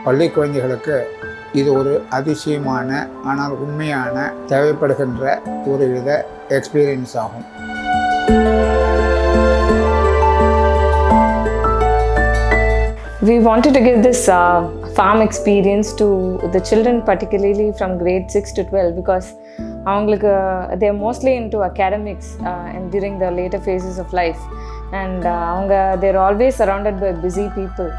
பள்ளி குழந்தைகளுக்கு இது ஒரு அதிசயமான ஆனால் உண்மையான தேவைப்படுகின்ற ஒரு வித எக்ஸ்பீரியன்ஸ் ஆகும். We wanted to give this farm experience to the children, particularly from grade 6 to 12, because they are mostly into academics and during the later phases of life, and they're always surrounded by busy people.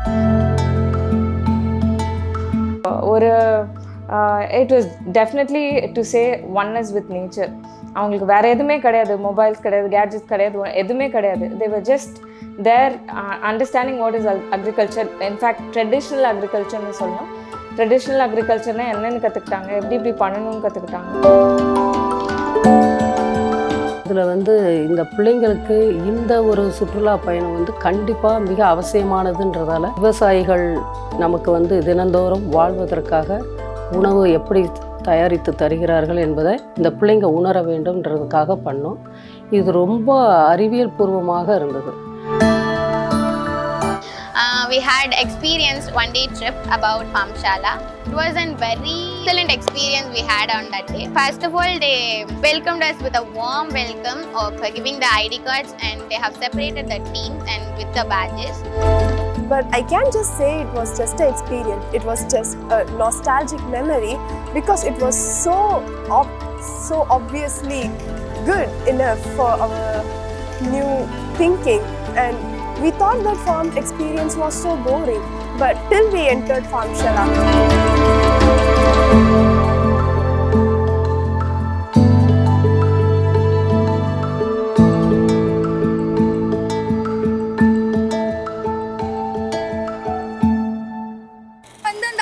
It was definitely to say oneness with nature. அவங்களுக்கு வேறு எதுவுமே கிடையாது, mobiles கிடையாது, gadgets கிடையாது, எதுவுமே கிடையாது. They were just there understanding what is agriculture. In fact, traditional agricultureனு சொல்லணும். Traditional அக்ரிகல்ச்சர்னால் என்னென்னு கற்றுக்கிட்டாங்க, எப்படி பண்ணணும்னு கற்றுக்கிட்டாங்க. இதில் இந்த பிள்ளைங்களுக்கு இந்த ஒரு சுற்றுலா பயணம் கண்டிப்பாக மிக அவசியமானதுன்றதால விவசாயிகள் நமக்கு தினந்தோறும் வாழ்வதற்காக உணவு எப்படி தயாரித்து தருகிறார்கள் என்பதை இந்த பிள்ளைங்க உணர வேண்டும்ன்றதுக்காக பண்ணோம். இது ரொம்ப அறிவியல் பூர்வமாக இருந்தது. We had experienced one-day trip about Farmshaala. It was a very excellent experience we had on that day. First of all, they welcomed us with a warm welcome of giving the ID cards, and they have separated the teams and with the badges. But I can't just say it was just an experience. It was just a nostalgic memory because it was so obviously good enough for our new thinking, and we thought that farm experience was so boring, but till we entered Farmshaala.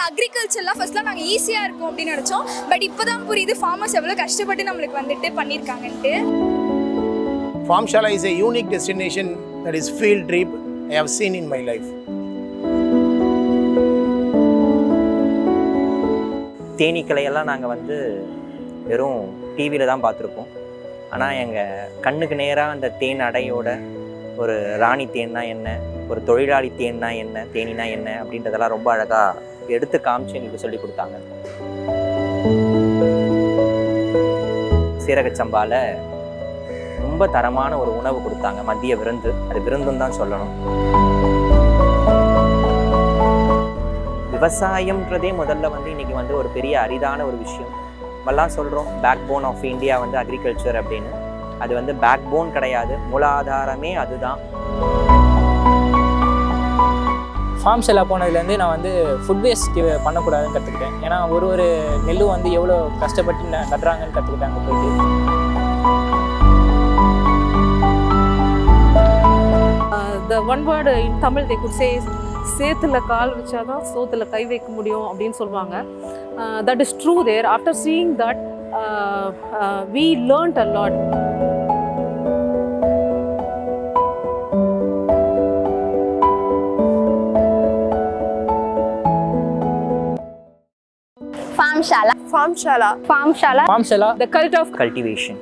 அக்ரிகல்ச்சர்லாம் ஃபர்ஸ்ட்லாம் நாங்கள் ஈஸியாக இருக்கும் அப்படின்னு நினச்சோம். But இப்போ தான் புரியுது farmers எவ்வளோ கஷ்டப்பட்டு நம்மளுக்கு பண்ணியிருக்காங்கன்ட்டு. Farmshaala is a unique destination that is field trip I have seen in my life. தேனீக்களையெல்லாம் நாங்கள் வெறும் டிவியில் தான் பார்த்துருப்போம். ஆனால் எங்கள் கண்ணுக்கு நேராக அந்த தேன் அடையோட ஒரு ராணி தேன்னா என்ன, ஒரு தொழிலாளி தேன்னா என்ன, தேனினா என்ன அப்படின்றதெல்லாம் ரொம்ப அழகாக எடுத்து காமிச்சு எங்களுக்கு சொல்லி கொடுத்தாங்க. சீரகச்சம்பால ரொம்ப தரமான ஒரு உணவு கொடுத்தாங்க, மதிய விருந்து. அது விருந்துன்னு தான் சொல்லணும். விவசாயம்ன்றதே முதல்ல இன்னைக்கு ஒரு பெரிய அரிதான ஒரு விஷயம். நம்மெல்லாம் சொல்கிறோம் backbone of India agriculture அப்படின்னு. அது பேக் போன் கிடையாது, மூலாதாரமே அதுதான். ஃபார்ம்ஷாலா போனதுலேருந்து நான் ஃபுட் வேஸ்ட் பண்ணக்கூடாதுன்னு கற்றுக்கிட்டேன். ஏன்னா ஒரு நெல்லும் எவ்வளோ கஷ்டப்பட்டு நடுறாங்கன்னு கற்றுக்கிட்டாங்க போயிட்டு. The one word in Tamil they could say is சேத்துல கால் வச்சாதான் சோத்துல கை வைக்க முடியும் அப்படின்னு சொல்லுவாங்க. That is true there. After seeing that, we learned a lot. Farmshaala. Farmshaala. Farmshaala. Farmshaala. The cult of Cultivation.